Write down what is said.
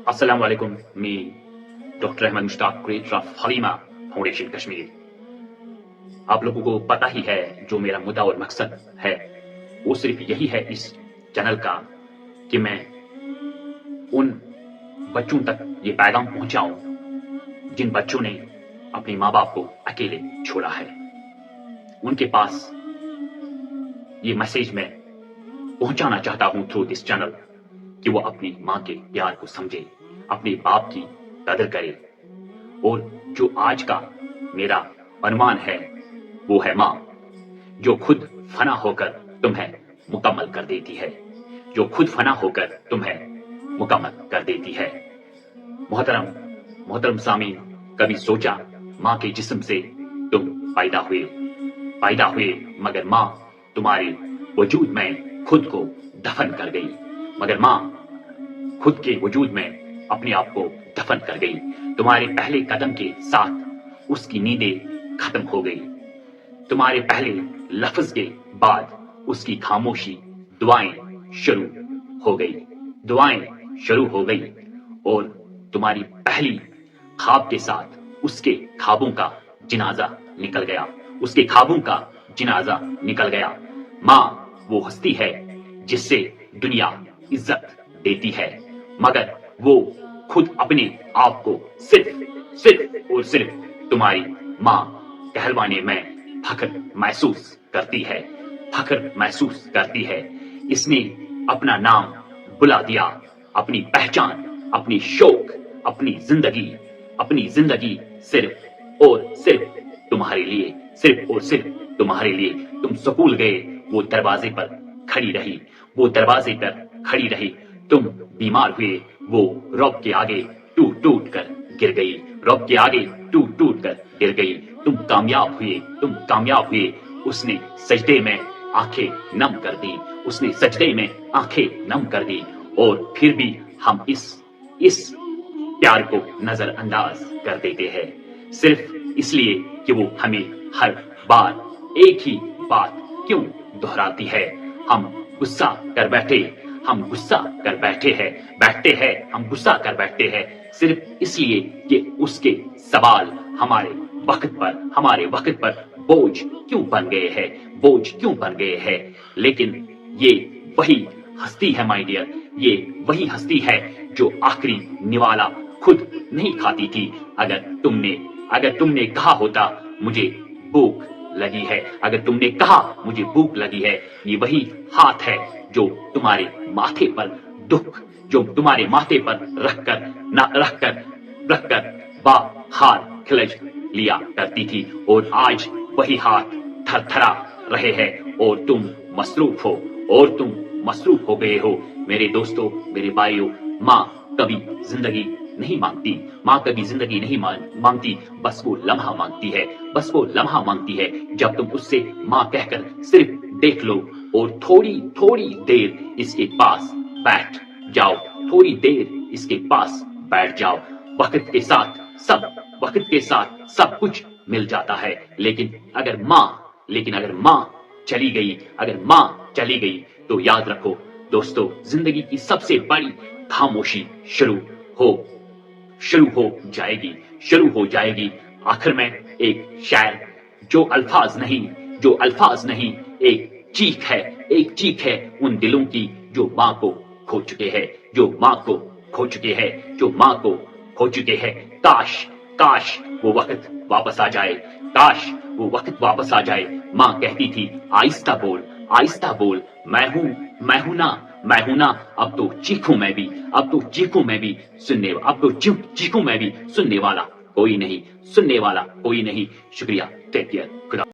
अस्सलाम वालेकुम. मी doctor Ahmad Mushtaq, creator of Halima foundation Kashmir. आप लोगों को पता ही है जो मेरा मुद्दा और मकसद है, वो सिर्फ यही है इस चैनल का कि मैं उन बच्चों तक ये पैगाम पहुंचाऊं जिन बच्चों ने अपने माँ बाप को अकेले छोड़ा है. उनके पास ये मैसेज मैं पहुंचाना चाहता हूं थ्रू दिस चैनल कि वो अपनी माँ के प्यार को समझे, अपने बाप की कदर करे. और जो आज का मेरा अनुमान है वो है माँ जो खुद फना होकर तुम्हें मुकम्मल कर देती है, जो खुद फना होकर तुम्हें मुकम्मल कर देती है. मोहतरम सामीन, कभी सोचा माँ के जिस्म से तुम पैदा हुए मगर माँ तुम्हारे वजूद में खुद को दफन कर गई, मगर माँ खुद के वजूद में अपने आप को दफन कर गई. तुम्हारे पहले कदम के साथ उसकी नींदें खत्म हो गई. तुम्हारे पहले लफ्ज के बाद उसकी खामोशी दुआएं शुरू हो गई और तुम्हारी पहली ख्वाब के साथ उसके ख्वाबों का जिनाजा निकल गया. माँ वो हस्ती है जिससे दुनिया इज्जत देती है, मगर वो खुद अपने आप को सिर्फ और सिर्फ तुम्हारी माँ कहलवाने में फख्र महसूस करती है. इसने अपना नाम बुला दिया, अपनी पहचान, अपनी शौक, अपनी जिंदगी सिर्फ और सिर्फ तुम्हारे लिए. तुम स्कूल गए, वो दरवाजे पर खड़ी रही. तुम बीमार हुए, वो रब के आगे टूट कर गिर गई. तुम कामयाब हुए, उसने सजदे में आंखें नम कर दी. और फिर भी हम इस प्यार को नजरअंदाज कर देते हैं, सिर्फ इसलिए कि वो हमें हर बार एक ही बात क्यों दोहराती है. हम गुस्सा कर बैठते हैं सिर्फ इसलिए कि उसके सवाल हमारे वक्त पर बोझ क्यों बन गए हैं. लेकिन ये वही हस्ती है माय डियर, ये वही हस्ती है जो आखिरी निवाला खुद नहीं खाती थी. अगर तुमने कहा होता मुझे भूख लगी है, ये वही हाथ है जो तुम्हारे माथे पर रखकर बाहर खिलच लिया करती थी. और आज वही हाथ थरथरा रहे हैं और तुम मसरूफ हो गए हो. मेरे दोस्तों, मेरे भाइयों, माँ कभी जिंदगी नहीं मांगती, बस वो लम्हा मांगती है. जब तुम उससे माँ कहकर सिर्फ देख लो और थोड़ी देर इसके पास बैठ जाओ. वक्त के साथ सब कुछ मिल जाता है. लेकिन अगर माँ चली गई तो याद रखो दोस्तों, जिंदगी की सबसे बड़ी खामोशी शुरू हो जाएगी. आखिर में एक शायर जो अल्फाज नहीं एक चीख है उन दिलों की जो माँ को खो चुके हैं. काश वो वक्त वापस आ जाए. माँ कहती थी आहिस्ता बोल, मैं हूं ना. अब तो चीखूं मैं भी सुनने वाला कोई नहीं. शुक्रिया. Take care. खुदा.